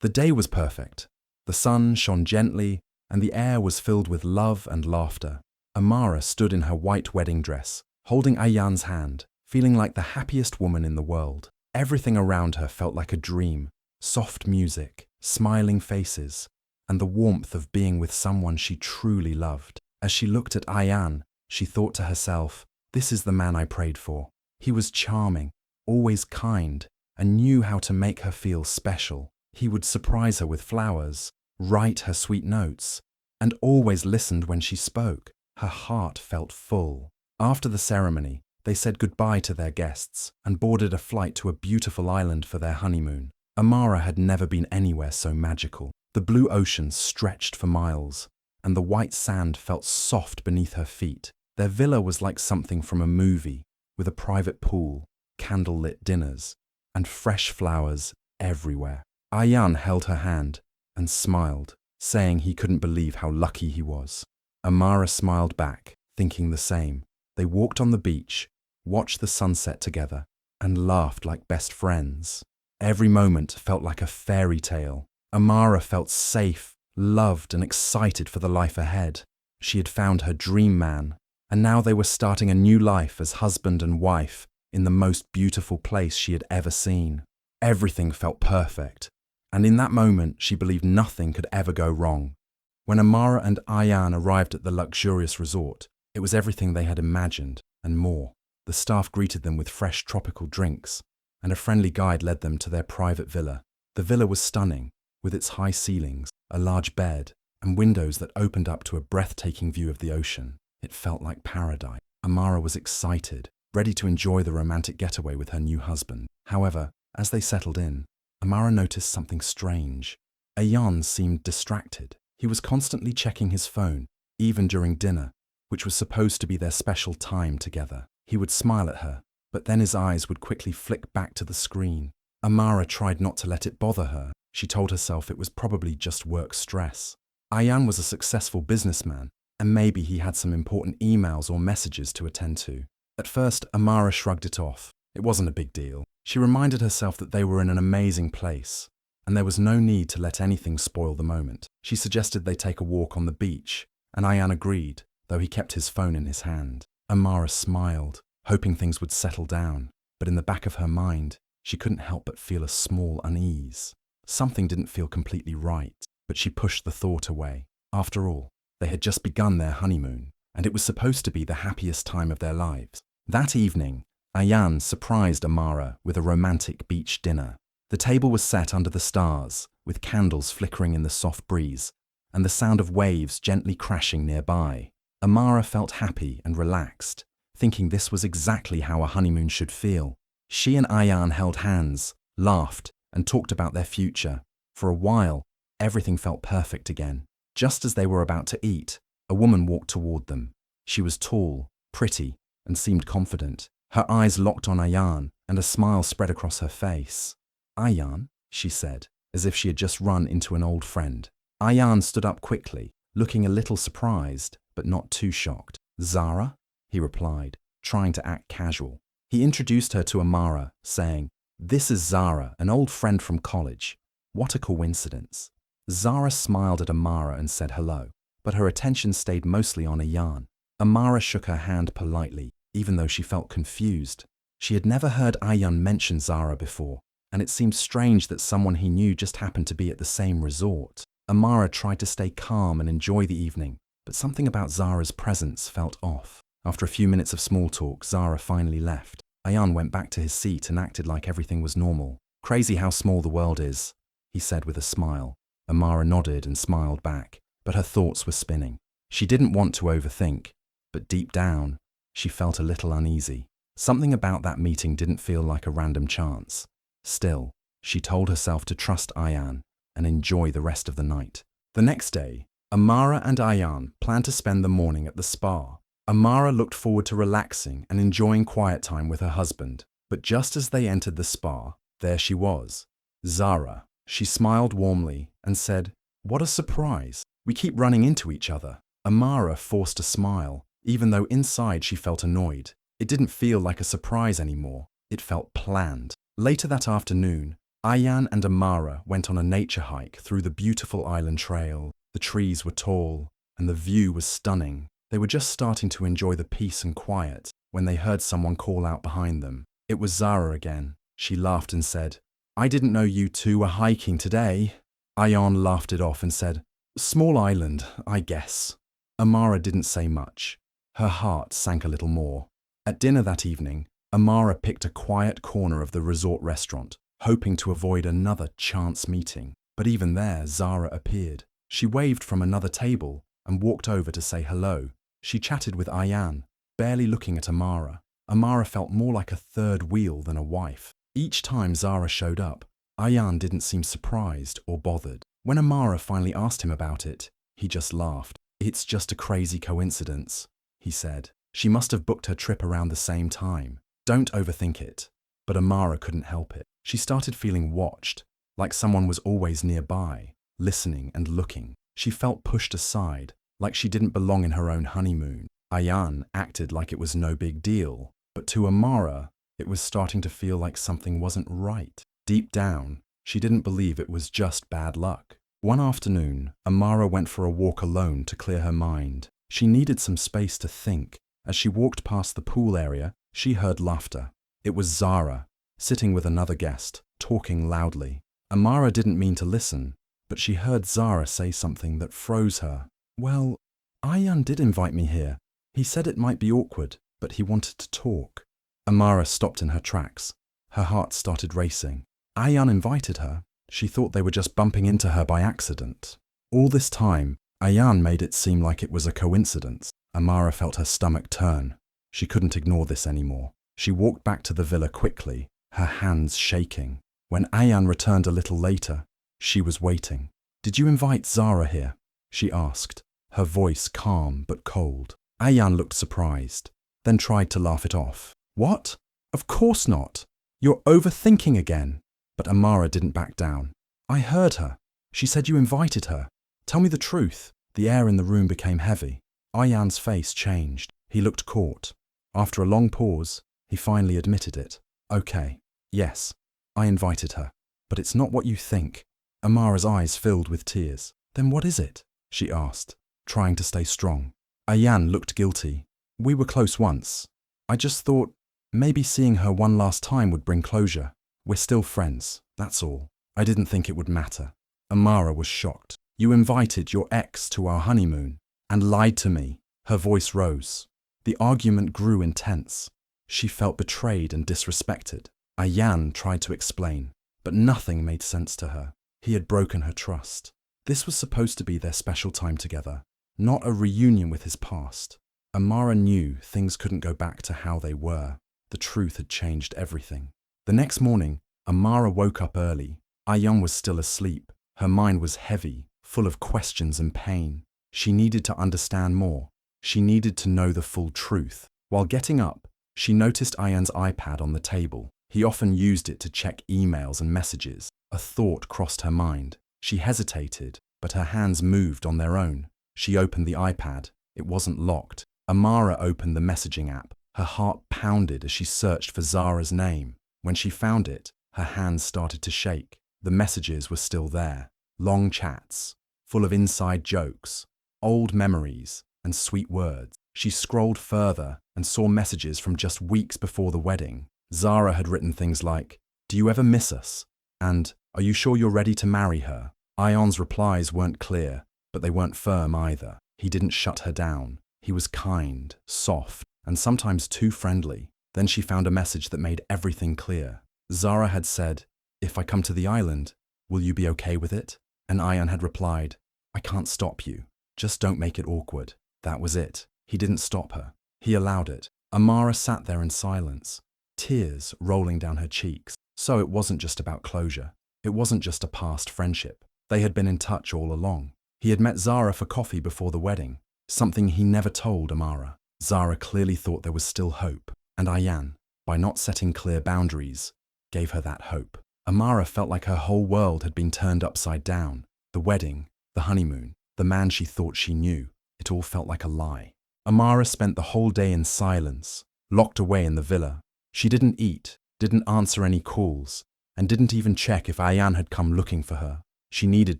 The day was perfect. The sun shone gently, and the air was filled with love and laughter. Amara stood in her white wedding dress, holding Ayan's hand, feeling like the happiest woman in the world. Everything around her felt like a dream: soft music, smiling faces, and the warmth of being with someone she truly loved. As she looked at Ayan, she thought to herself, "This is the man I prayed for." He was charming, always kind, and knew how to make her feel special. He would surprise her with flowers, write her sweet notes, and always listened when she spoke. Her heart felt full. After the ceremony, they said goodbye to their guests and boarded a flight to a beautiful island for their honeymoon. Amara had never been anywhere so magical. The blue ocean stretched for miles, and the white sand felt soft beneath her feet. Their villa was like something from a movie, with a private pool, candlelit dinners, and fresh flowers everywhere. Ayan held her hand and smiled, saying he couldn't believe how lucky he was. Amara smiled back, thinking the same. They walked on the beach, watched the sunset together, and laughed like best friends. Every moment felt like a fairy tale. Amara felt safe, loved, and excited for the life ahead. She had found her dream man, and now they were starting a new life as husband and wife in the most beautiful place she had ever seen. Everything felt perfect, and in that moment she believed nothing could ever go wrong. When Amara and Ayan arrived at the luxurious resort, it was everything they had imagined and more. The staff greeted them with fresh tropical drinks, and a friendly guide led them to their private villa. The villa was stunning, with its high ceilings, a large bed, and windows that opened up to a breathtaking view of the ocean. It felt like paradise. Amara was excited, ready to enjoy the romantic getaway with her new husband. However, as they settled in, Amara noticed something strange. Ayan seemed distracted. He was constantly checking his phone, even during dinner, which was supposed to be their special time together. He would smile at her, but then his eyes would quickly flick back to the screen. Amara tried not to let it bother her. She told herself it was probably just work stress. Ayan was a successful businessman, and maybe he had some important emails or messages to attend to. At first, Amara shrugged it off. It wasn't a big deal. She reminded herself that they were in an amazing place, and there was no need to let anything spoil the moment. She suggested they take a walk on the beach, and Ayan agreed, though he kept his phone in his hand. Amara smiled, hoping things would settle down, but in the back of her mind, she couldn't help but feel a small unease. Something didn't feel completely right, but she pushed the thought away. After all, they had just begun their honeymoon, and it was supposed to be the happiest time of their lives. That evening, Ayan surprised Amara with a romantic beach dinner. The table was set under the stars, with candles flickering in the soft breeze, and the sound of waves gently crashing nearby. Amara felt happy and relaxed, thinking this was exactly how a honeymoon should feel. She and Ayan held hands, laughed, and talked about their future. For a while, everything felt perfect again. Just as they were about to eat, a woman walked toward them. She was tall, pretty, and seemed confident. Her eyes locked on Ayan, and a smile spread across her face. "Ayan," she said, as if she had just run into an old friend. Ayan stood up quickly, looking a little surprised, but not too shocked. "Zara?" he replied, trying to act casual. He introduced her to Amara, saying, "This is Zara, an old friend from college. What a coincidence." Zara smiled at Amara and said hello, but her attention stayed mostly on Ayan. Amara shook her hand politely, even though she felt confused. She had never heard Ayan mention Zara before, and it seemed strange that someone he knew just happened to be at the same resort. Amara tried to stay calm and enjoy the evening, but something about Zara's presence felt off. After a few minutes of small talk, Zara finally left. Ayan went back to his seat and acted like everything was normal. "Crazy how small the world is," he said with a smile. Amara nodded and smiled back, but her thoughts were spinning. She didn't want to overthink, but deep down, she felt a little uneasy. Something about that meeting didn't feel like a random chance. Still, she told herself to trust Ayan and enjoy the rest of the night. The next day, Amara and Ayan planned to spend the morning at the spa. Amara looked forward to relaxing and enjoying quiet time with her husband. But just as they entered the spa, there she was, Zara. She smiled warmly and said, "What a surprise. We keep running into each other." Amara forced a smile, even though inside she felt annoyed. It didn't feel like a surprise anymore. It felt planned. Later that afternoon, Ayan and Amara went on a nature hike through the beautiful island trail. The trees were tall, and the view was stunning. They were just starting to enjoy the peace and quiet when they heard someone call out behind them. It was Zara again. She laughed and said, "I didn't know you two were hiking today." Ayan laughed it off and said, "Small island, I guess." Amara didn't say much. Her heart sank a little more. At dinner that evening, Amara picked a quiet corner of the resort restaurant, hoping to avoid another chance meeting. But even there, Zara appeared. She waved from another table and walked over to say hello. She chatted with Ayan, barely looking at Amara. Amara felt more like a third wheel than a wife. Each time Zara showed up, Ayan didn't seem surprised or bothered. When Amara finally asked him about it, he just laughed. "It's just a crazy coincidence," he said. "She must have booked her trip around the same time. Don't overthink it." But Amara couldn't help it. She started feeling watched, like someone was always nearby, listening and looking. She felt pushed aside, like she didn't belong in her own honeymoon. Ayan acted like it was no big deal, but to Amara, it was starting to feel like something wasn't right. Deep down, she didn't believe it was just bad luck. One afternoon, Amara went for a walk alone to clear her mind. She needed some space to think. As she walked past the pool area, she heard laughter. It was Zara, sitting with another guest, talking loudly. Amara didn't mean to listen, but she heard Zara say something that froze her. "Well, Ayan did invite me here. He said it might be awkward, but he wanted to talk." Amara stopped in her tracks. Her heart started racing. Ayan invited her. She thought they were just bumping into her by accident. All this time, Ayan made it seem like it was a coincidence. Amara felt her stomach turn. She couldn't ignore this anymore. She walked back to the villa quickly, her hands shaking. When Ayan returned a little later, she was waiting. "Did you invite Zara here?" she asked, her voice calm but cold. Ayan looked surprised, then tried to laugh it off. "What? Of course not. You're overthinking again." But Amara didn't back down. "I heard her. She said you invited her. Tell me the truth." The air in the room became heavy. Ayan's face changed. He looked caught. After a long pause, he finally admitted it. "Okay, yes, I invited her. But it's not what you think." Amara's eyes filled with tears. "Then what is it?" she asked, trying to stay strong. Ayan looked guilty. "We were close once. I just thought maybe seeing her one last time would bring closure. We're still friends, that's all. I didn't think it would matter." Amara was shocked. "You invited your ex to our honeymoon and lied to me." Her voice rose. The argument grew intense. She felt betrayed and disrespected. Ayan tried to explain, but nothing made sense to her. He had broken her trust. This was supposed to be their special time together, not a reunion with his past. Amara knew things couldn't go back to how they were. The truth had changed everything. The next morning, Amara woke up early. Ayan was still asleep. Her mind was heavy, full of questions and pain. She needed to understand more. She needed to know the full truth. While getting up, she noticed Ayan's iPad on the table. He often used it to check emails and messages. A thought crossed her mind. She hesitated, but her hands moved on their own. She opened the iPad. It wasn't locked. Amara opened the messaging app. Her heart pounded as she searched for Zara's name. When she found it, her hands started to shake. The messages were still there. Long chats, full of inside jokes, old memories, and sweet words. She scrolled further and saw messages from just weeks before the wedding. Zara had written things like, "Do you ever miss us?" and "Are you sure you're ready to marry her?" Ayan's replies weren't clear, but they weren't firm either. He didn't shut her down. He was kind, soft, and sometimes too friendly. Then she found a message that made everything clear. Zara had said, "If I come to the island, will you be okay with it?" And Ayan had replied, "I can't stop you. Just don't make it awkward." That was it. He didn't stop her. He allowed it. Amara sat there in silence, tears rolling down her cheeks. So it wasn't just about closure. It wasn't just a past friendship. They had been in touch all along. He had met Zara for coffee before the wedding, something he never told Amara. Zara clearly thought there was still hope, and Ayan, by not setting clear boundaries, gave her that hope. Amara felt like her whole world had been turned upside down. The wedding, the honeymoon, the man she thought she knew. It all felt like a lie. Amara spent the whole day in silence, locked away in the villa. She didn't eat, didn't answer any calls, and didn't even check if Ayan had come looking for her. She needed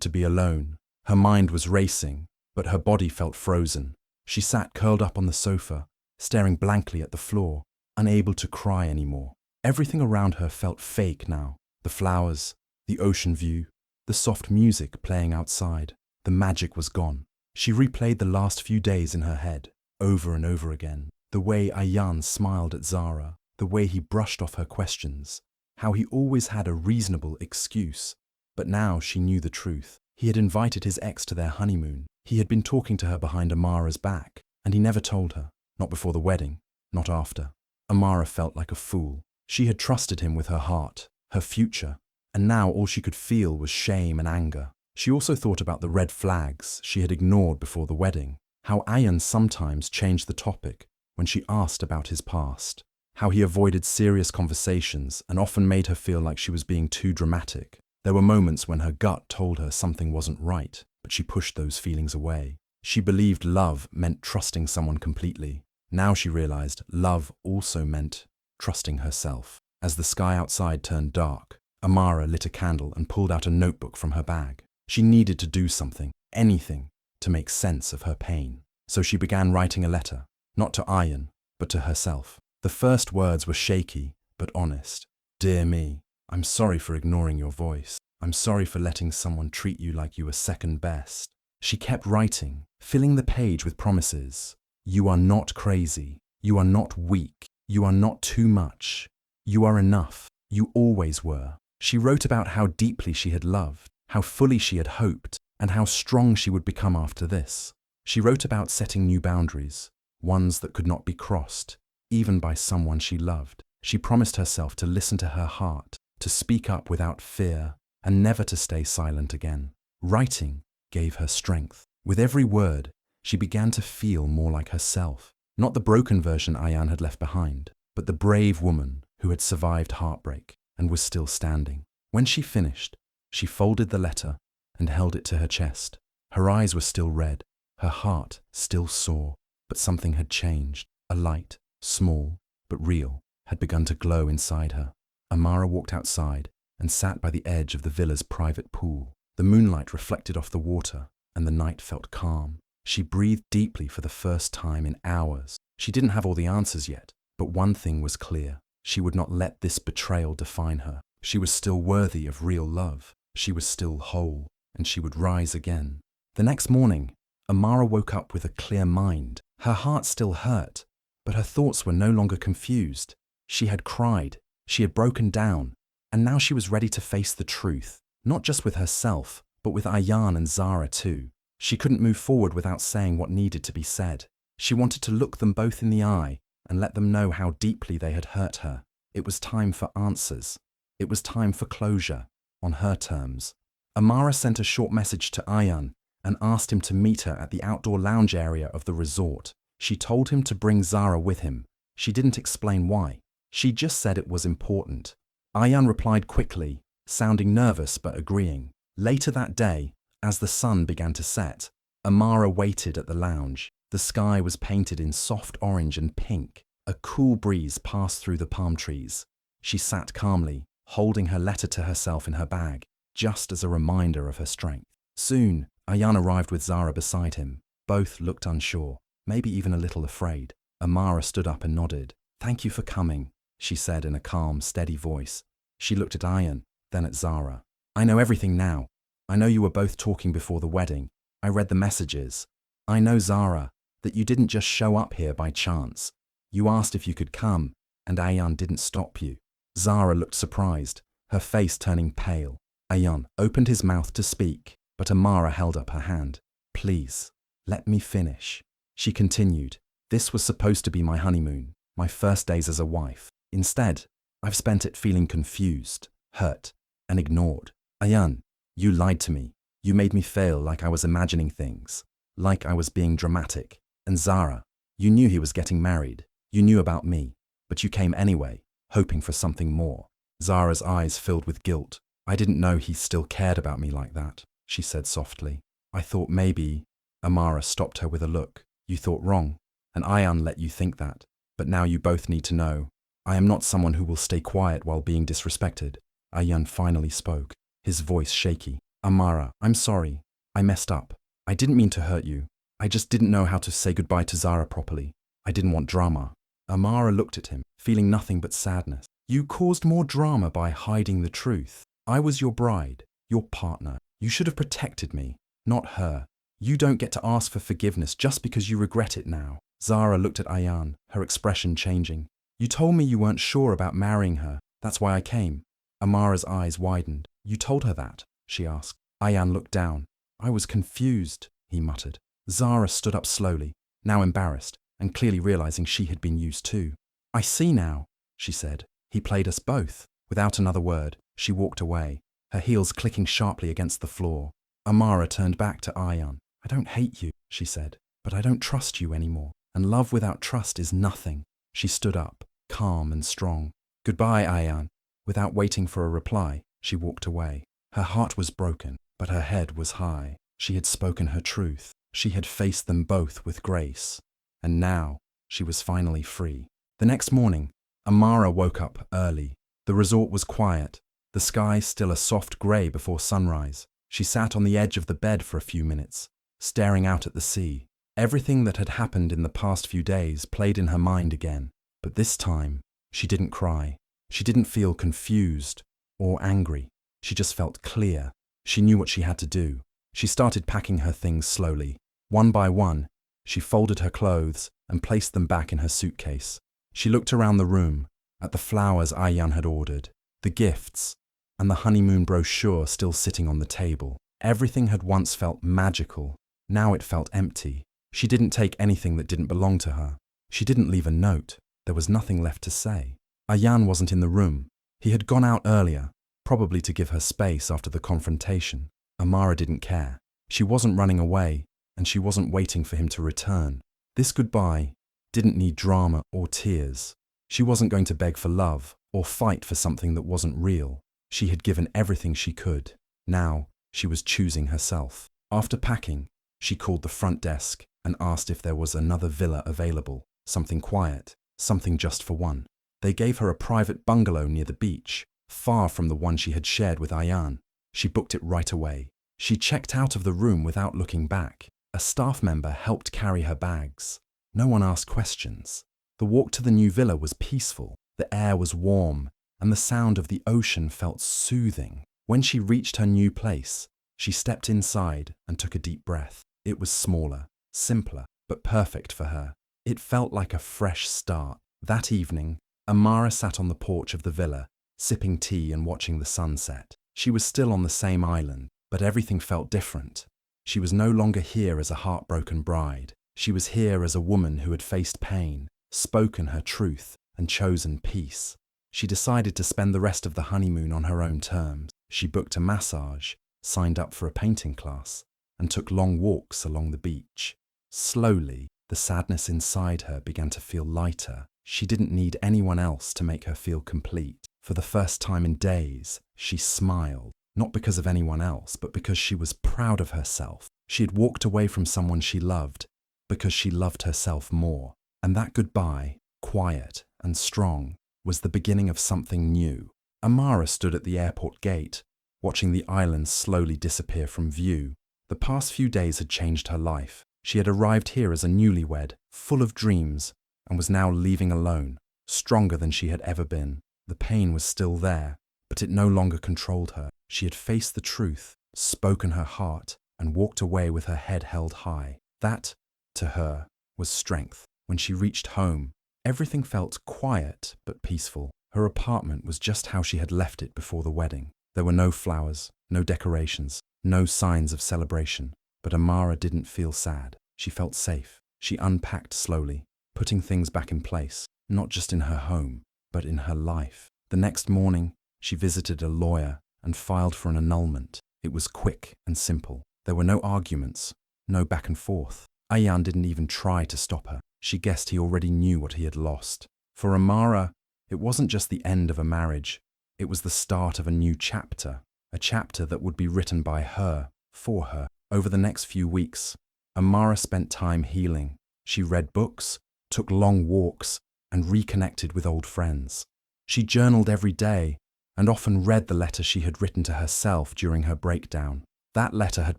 to be alone. Her mind was racing, but her body felt frozen. She sat curled up on the sofa, staring blankly at the floor, unable to cry anymore. Everything around her felt fake now. The flowers, the ocean view, the soft music playing outside. The magic was gone. She replayed the last few days in her head, over and over again. The way Ayan smiled at Zara, the way he brushed off her questions, how he always had a reasonable excuse. But now she knew the truth. He had invited his ex to their honeymoon. He had been talking to her behind Amara's back, and he never told her. Not before the wedding, not after. Amara felt like a fool. She had trusted him with her heart, her future, and now all she could feel was shame and anger. She also thought about the red flags she had ignored before the wedding, how Ayan sometimes changed the topic when she asked about his past, how he avoided serious conversations and often made her feel like she was being too dramatic. There were moments when her gut told her something wasn't right, but she pushed those feelings away. She believed love meant trusting someone completely. Now she realized love also meant trusting herself. As the sky outside turned dark, Amara lit a candle and pulled out a notebook from her bag. She needed to do something, anything, to make sense of her pain. So she began writing a letter, not to Ayan, but to herself. The first words were shaky, but honest. Dear me, I'm sorry for ignoring your voice. I'm sorry for letting someone treat you like you were second best. She kept writing, filling the page with promises. You are not crazy. You are not weak. You are not too much. You are enough. You always were. She wrote about how deeply she had loved, how fully she had hoped, and how strong she would become after this. She wrote about setting new boundaries, ones that could not be crossed, even by someone she loved. She promised herself to listen to her heart, to speak up without fear, and never to stay silent again. Writing gave her strength. With every word, she began to feel more like herself. Not the broken version Ayan had left behind, but the brave woman who had survived heartbreak and was still standing. When she finished, she folded the letter and held it to her chest. Her eyes were still red, her heart still sore, but something had changed. A light, small but real, had begun to glow inside her. Amara walked outside and sat by the edge of the villa's private pool. The moonlight reflected off the water, and the night felt calm. She breathed deeply for the first time in hours. She didn't have all the answers yet, but one thing was clear. She would not let this betrayal define her. She was still worthy of real love. She was still whole, and she would rise again. The next morning, Amara woke up with a clear mind. Her heart still hurt, but her thoughts were no longer confused. She had cried, she had broken down, and now she was ready to face the truth, not just with herself, but with Ayan and Zara too. She couldn't move forward without saying what needed to be said. She wanted to look them both in the eye and let them know how deeply they had hurt her. It was time for answers. It was time for closure, on her terms. Amara sent a short message to Ayan and asked him to meet her at the outdoor lounge area of the resort. She told him to bring Zara with him. She didn't explain why. She just said it was important. Ayan replied quickly, sounding nervous but agreeing. Later that day, as the sun began to set, Amara waited at the lounge. The sky was painted in soft orange and pink. A cool breeze passed through the palm trees. She sat calmly, holding her letter to herself in her bag, just as a reminder of her strength. Soon, Ayan arrived with Zara beside him. Both looked unsure, maybe even a little afraid. Amara stood up and nodded. "Thank you for coming," she said in a calm, steady voice. She looked at Ayan, then at Zara. "I know everything now. I know you were both talking before the wedding. I read the messages. I know, Zara, that you didn't just show up here by chance. You asked if you could come, and Ayan didn't stop you." Zara looked surprised, her face turning pale. Ayan opened his mouth to speak, but Amara held up her hand. "Please, let me finish." She continued, "This was supposed to be my honeymoon, my first days as a wife. Instead, I've spent it feeling confused, hurt, and ignored. Ayan, you lied to me. You made me feel like I was imagining things, like I was being dramatic. And Zara, you knew he was getting married. You knew about me, but you came anyway, hoping for something more." Zara's eyes filled with guilt. "I didn't know he still cared about me like that," she said softly. "I thought maybe—" Amara stopped her with a look. "You thought wrong, and Ayan let you think that. But now you both need to know. I am not someone who will stay quiet while being disrespected. Ayan finally spoke, his voice shaky. Amara, I'm sorry. I messed up. I didn't mean to hurt you. I just didn't know how to say goodbye to Zara properly. I didn't want drama. Amara looked at him, feeling nothing but sadness. You caused more drama by hiding the truth. I was your bride, your partner. You should have protected me, not her. You don't get to ask for forgiveness just because you regret it now. Zara looked at Ayan, her expression changing. You told me you weren't sure about marrying her. That's why I came. Amara's eyes widened. You told her that? She asked. Ayan looked down. I was confused, he muttered. Zara stood up slowly, now embarrassed, and clearly realizing she had been used too. I see now, she said. He played us both. Without another word, she walked away, her heels clicking sharply against the floor. Amara turned back to Ayan. I don't hate you, she said, but I don't trust you anymore, and love without trust is nothing. She stood up, calm and strong. Goodbye, Ayan. Without waiting for a reply, she walked away. Her heart was broken, but her head was high. She had spoken her truth. She had faced them both with grace. And now, she was finally free. The next morning, Amara woke up early. The resort was quiet, the sky still a soft grey before sunrise. She sat on the edge of the bed for a few minutes, staring out at the sea. Everything that had happened in the past few days played in her mind again. But this time, she didn't cry. She didn't feel confused or angry. She just felt clear. She knew what she had to do. She started packing her things slowly. One by one, she folded her clothes and placed them back in her suitcase. She looked around the room, at the flowers Ayan had ordered, the gifts, and the honeymoon brochure still sitting on the table. Everything had once felt magical. Now it felt empty. She didn't take anything that didn't belong to her. She didn't leave a note. There was nothing left to say. Ayan wasn't in the room. He had gone out earlier, probably to give her space after the confrontation. Amara didn't care. She wasn't running away, and she wasn't waiting for him to return. This goodbye didn't need drama or tears. She wasn't going to beg for love or fight for something that wasn't real. She had given everything she could. Now, she was choosing herself. After packing, she called the front desk and asked if there was another villa available, something quiet, something just for one. They gave her a private bungalow near the beach, far from the one she had shared with Ayan. She booked it right away. She checked out of the room without looking back. A staff member helped carry her bags. No one asked questions. The walk to the new villa was peaceful. The air was warm, and the sound of the ocean felt soothing. When she reached her new place, she stepped inside and took a deep breath. It was smaller, simpler, but perfect for her. It felt like a fresh start. That evening, Amara sat on the porch of the villa, sipping tea and watching the sunset. She was still on the same island, but everything felt different. She was no longer here as a heartbroken bride. She was here as a woman who had faced pain, spoken her truth, and chosen peace. She decided to spend the rest of the honeymoon on her own terms. She booked a massage, signed up for a painting class, and took long walks along the beach. Slowly, the sadness inside her began to feel lighter. She didn't need anyone else to make her feel complete. For the first time in days, she smiled, not because of anyone else, but because she was proud of herself. She had walked away from someone she loved because she loved herself more. And that goodbye, quiet and strong, was the beginning of something new. Amara stood at the airport gate, watching the island slowly disappear from view. The past few days had changed her life. She had arrived here as a newlywed, full of dreams, and was now leaving alone, stronger than she had ever been. The pain was still there, but it no longer controlled her. She had faced the truth, spoken her heart, and walked away with her head held high. That, to her, was strength. When she reached home, everything felt quiet but peaceful. Her apartment was just how she had left it before the wedding. There were no flowers, no decorations, no signs of celebration. But Amara didn't feel sad. She felt safe. She unpacked slowly, putting things back in place, not just in her home, but in her life. The next morning, she visited a lawyer and filed for an annulment. It was quick and simple. There were no arguments, no back and forth. Ayan didn't even try to stop her. She guessed he already knew what he had lost. For Amara, it wasn't just the end of a marriage. It was the start of a new chapter, a chapter that would be written by her, for her. Over the next few weeks, Amara spent time healing. She read books, took long walks, and reconnected with old friends. She journaled every day, and often read the letter she had written to herself during her breakdown. That letter had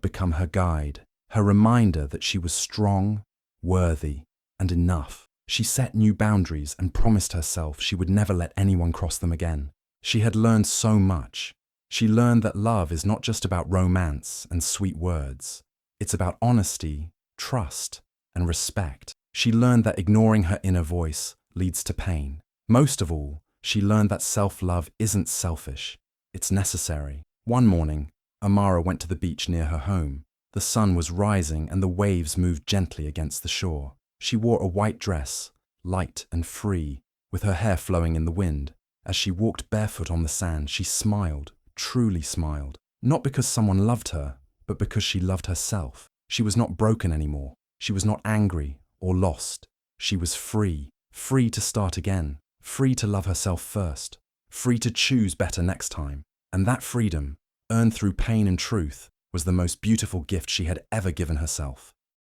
become her guide, her reminder that she was strong, worthy, and enough. She set new boundaries and promised herself she would never let anyone cross them again. She had learned so much. She learned that love is not just about romance and sweet words. It's about honesty, trust, and respect. She learned that ignoring her inner voice leads to pain. Most of all, she learned that self-love isn't selfish. It's necessary. One morning, Amara went to the beach near her home. The sun was rising and the waves moved gently against the shore. She wore a white dress, light and free, with her hair flowing in the wind. As she walked barefoot on the sand, she smiled, truly smiled. Not because someone loved her, but because she loved herself. She was not broken anymore. She was not angry or lost. She was free, free to start again, free to love herself first, free to choose better next time. And that freedom, earned through pain and truth, was the most beautiful gift she had ever given herself.